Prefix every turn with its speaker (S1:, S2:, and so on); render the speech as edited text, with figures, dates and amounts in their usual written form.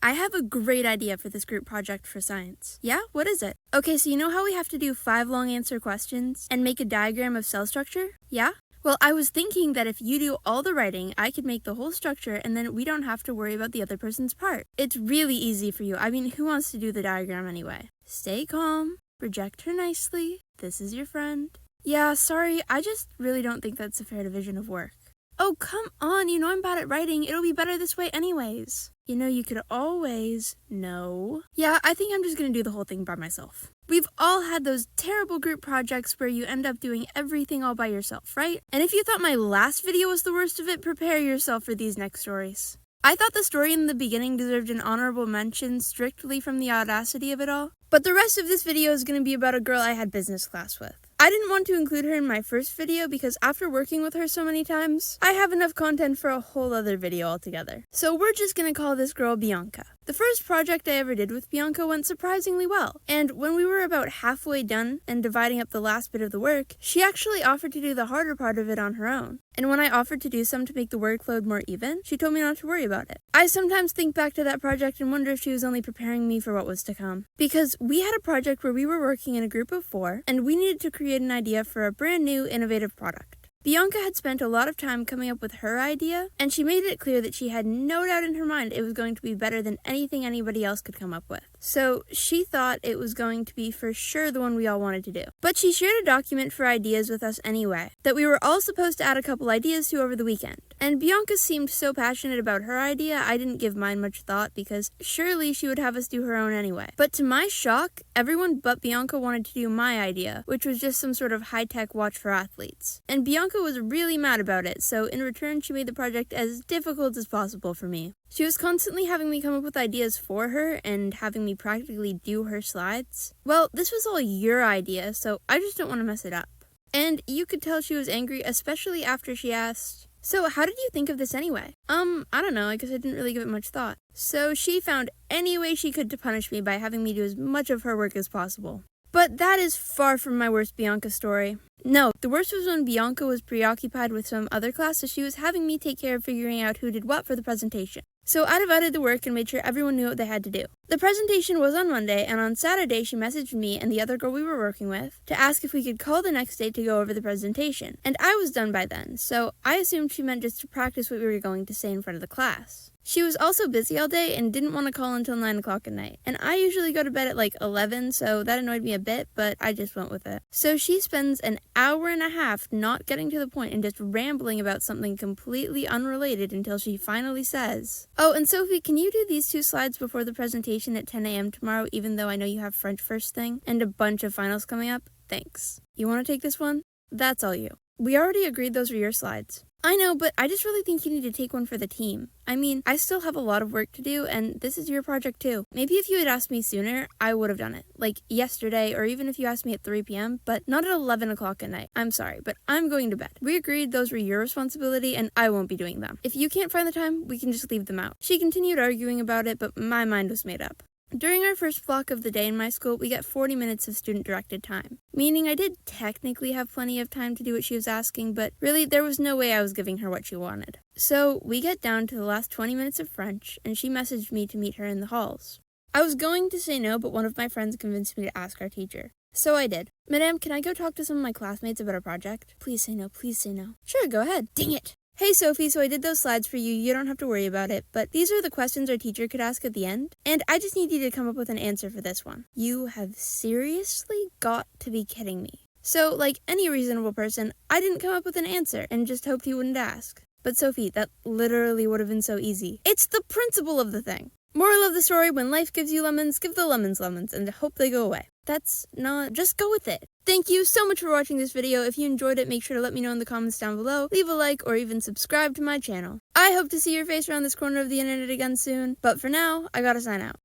S1: I have a great idea for this group project for science. Yeah? What is it? Okay, so you know how we have to do 5 long answer questions and make a diagram of cell structure? Yeah? Well, I was thinking that if you do all the writing, I could make the whole structure and then we don't have to worry about the other person's part. It's really easy for you. I mean, who wants to do the diagram anyway? Stay calm. Reject her nicely. This is your friend. Yeah, sorry, I just really don't think that's a fair division of work. Oh, come on, you know I'm bad at writing. It'll be better this way anyways. You know, you could always... No. Yeah, I think I'm just gonna do the whole thing by myself. We've all had those terrible group projects where you end up doing everything all by yourself, right? And if you thought my last video was the worst of it, prepare yourself for these next stories. I thought the story in the beginning deserved an honorable mention strictly from the audacity of it all. But the rest of this video is going to be about a girl I had business class with. I didn't want to include her in my first video because after working with her so many times, I have enough content for a whole other video altogether. So we're just going to call this girl Bianca. The first project I ever did with Bianca went surprisingly well, and when we were about halfway done and dividing up the last bit of the work, she actually offered to do the harder part of it on her own. And when I offered to do some to make the workload more even, she told me not to worry about it. I sometimes think back to that project and wonder if she was only preparing me for what was to come. Because we had a project where we were working in a group of 4, and we needed to create an idea for a brand new, innovative product. Bianca had spent a lot of time coming up with her idea, and she made it clear that she had no doubt in her mind it was going to be better than anything anybody else could come up with. So she thought it was going to be for sure the one we all wanted to do. But she shared a document for ideas with us anyway, that we were all supposed to add a couple ideas to over the weekend. And Bianca seemed so passionate about her idea, I didn't give mine much thought because surely she would have us do her own anyway. But to my shock, everyone but Bianca wanted to do my idea, which was just some sort of high-tech watch for athletes. And Bianca was really mad about it, so in return she made the project as difficult as possible for me. She was constantly having me come up with ideas for her and having me practically do her slides. Well, this was all your idea, so I just don't want to mess it up. And you could tell she was angry, especially after she asked, "So how did you think of this anyway?" I don't know, I guess I didn't really give it much thought. So she found any way she could to punish me by having me do as much of her work as possible. But that is far from my worst Bianca story. No, the worst was when Bianca was preoccupied with some other class, so she was having me take care of figuring out who did what for the presentation. So I divided the work and made sure everyone knew what they had to do. The presentation was on Monday, and on Saturday she messaged me and the other girl we were working with to ask if we could call the next day to go over the presentation. And I was done by then, so I assumed she meant just to practice what we were going to say in front of the class. She was also busy all day and didn't want to call until 9 o'clock at night. And I usually go to bed at like 11, so that annoyed me a bit, but I just went with it. So she spends an hour and a half not getting to the point and just rambling about something completely unrelated until she finally says, "Oh, and Sophie, can you do these 2 slides before the presentation at 10 a.m. tomorrow, even though I know you have French first thing and a bunch of finals coming up? Thanks. You want to take this one? That's all you." We already agreed those were your slides. I know, but I just really think you need to take one for the team. I mean, I still have a lot of work to do, and this is your project too. Maybe if you had asked me sooner, I would have done it. Like yesterday, or even if you asked me at 3 p.m., but not at 11 o'clock at night. I'm sorry, but I'm going to bed. We agreed those were your responsibility, and I won't be doing them. If you can't find the time, we can just leave them out. She continued arguing about it, but my mind was made up. During our first block of the day in my school, we get 40 minutes of student-directed time, meaning I did technically have plenty of time to do what she was asking, but really there was no way I was giving her what she wanted. So we get down to the last 20 minutes of French, and she messaged me to meet her in the halls. I was going to say no, but one of my friends convinced me to ask our teacher. So I did. "Madame, can I go talk to some of my classmates about our project?" "Please say no, please say no." "Sure, go ahead." Dang it! "Hey Sophie, so I did those slides for you, you don't have to worry about it, but these are the questions our teacher could ask at the end, and I just need you to come up with an answer for this one." You have seriously got to be kidding me. So, like any reasonable person, I didn't come up with an answer and just hoped he wouldn't ask. But Sophie, that literally would have been so easy. It's the principle of the thing. Moral of the story, when life gives you lemons, give the lemons lemons and hope they go away. That's not... just go with it. Thank you so much for watching this video. If you enjoyed it, make sure to let me know in the comments down below, leave a like, or even subscribe to my channel. I hope to see your face around this corner of the internet again soon, but for now, I gotta sign out.